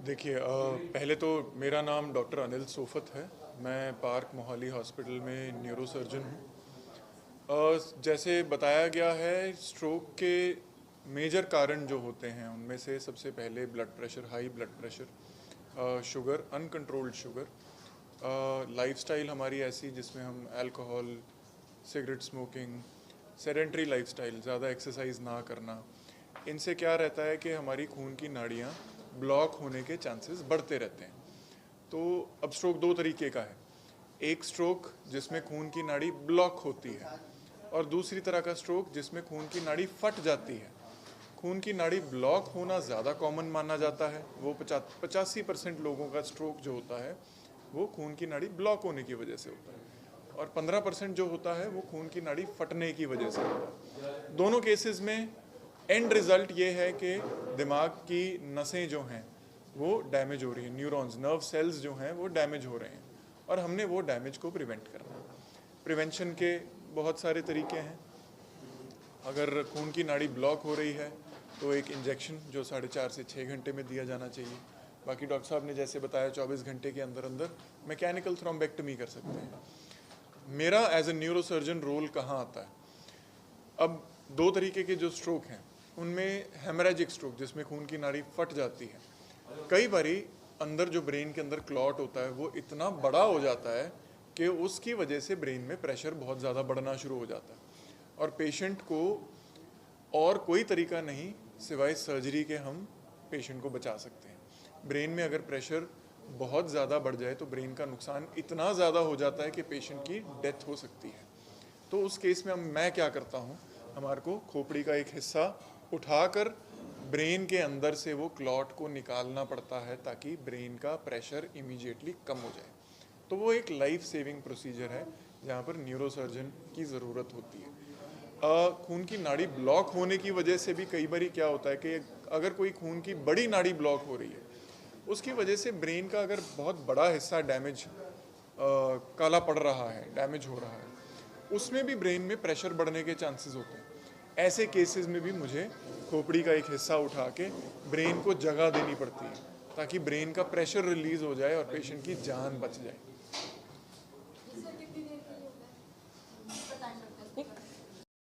देखिए पहले तो मेरा नाम डॉक्टर अनिल सोफत है। मैं पार्क मोहाली हॉस्पिटल में न्यूरोसर्जन हूँ। जैसे बताया गया है, स्ट्रोक के मेजर कारण जो होते हैं उनमें से सबसे पहले blood pressure, high blood pressure, sugar, uncontrolled sugar, lifestyle हमारी ऐसी जिसमें हम alcohol, cigarette smoking, sedentary lifestyle, ज़्यादा एक्सरसाइज ना करना, इनसे क्या रहता है कि हमारी खून की नाड़ियाँ ब्लॉक होने के चांसेस बढ़ते रहते हैं। तो अब स्ट्रोक दो तरीके का है। एक स्ट्रोक जिसमें खून की नाड़ी ब्लॉक होती है और दूसरी तरह का स्ट्रोक जिसमें खून की नाड़ी फट जाती है। खून की नाड़ी ब्लॉक होना ज़्यादा कॉमन माना जाता है। वो 85% लोगों का स्ट्रोक जो होता है वो खून की नाड़ी ब्लॉक होने की वजह से होता है और 15% जो होता है वो खून की नाड़ी फटने की वजह से होता है। दोनों केसेस में एंड रिजल्ट ये है कि दिमाग की नसें जो हैं वो डैमेज हो रही हैं, न्यूरॉन्स, नर्व सेल्स जो हैं वो डैमेज हो रहे हैं और हमने वो डैमेज को प्रिवेंट करना है। प्रिवेंशन के बहुत सारे तरीके हैं। अगर खून की नाड़ी ब्लॉक हो रही है तो एक इंजेक्शन जो 4.5 से 6 घंटे में दिया जाना चाहिए। बाकी डॉक्टर साहब ने जैसे बताया 24 घंटे के अंदर अंदर मैकेनिकल थ्रोम्बेक्टमी कर सकते हैं। मेरा एज ए न्यूरोसर्जन रोल कहाँ आता है? अब दो तरीके के जो स्ट्रोक हैं उनमें हेमरेजिक स्ट्रोक जिसमें खून की नाड़ी फट जाती है, कई बारी अंदर जो ब्रेन के अंदर क्लॉट होता है वो इतना बड़ा हो जाता है कि उसकी वजह से ब्रेन में प्रेशर बहुत ज़्यादा बढ़ना शुरू हो जाता है और पेशेंट को और कोई तरीका नहीं सिवाय सर्जरी के हम पेशेंट को बचा सकते हैं। ब्रेन में अगर प्रेशर बहुत ज़्यादा बढ़ जाए तो ब्रेन का नुकसान इतना ज़्यादा हो जाता है कि पेशेंट की डेथ हो सकती है। तो उस केस में मैं क्या करता हूँ, हमारे को खोपड़ी का एक हिस्सा उठाकर ब्रेन के अंदर से वो क्लॉट को निकालना पड़ता है ताकि ब्रेन का प्रेशर इमीडिएटली कम हो जाए। तो वो एक लाइफ सेविंग प्रोसीजर है जहाँ पर न्यूरोसर्जन की ज़रूरत होती है। खून की नाड़ी ब्लॉक होने की वजह से भी कई बार क्या होता है कि अगर कोई खून की बड़ी नाड़ी ब्लॉक हो रही है उसकी वजह से ब्रेन का अगर बहुत बड़ा हिस्सा डैमेज, काला पड़ रहा है, डैमेज हो रहा है, उसमें भी ब्रेन में प्रेशर बढ़ने के चांसेस होते हैं। ऐसे केसेस में भी मुझे खोपड़ी का एक हिस्सा उठा के ब्रेन को जगह देनी पड़ती है ताकि ब्रेन का प्रेशर रिलीज हो जाए और पेशेंट की जान बच जाए।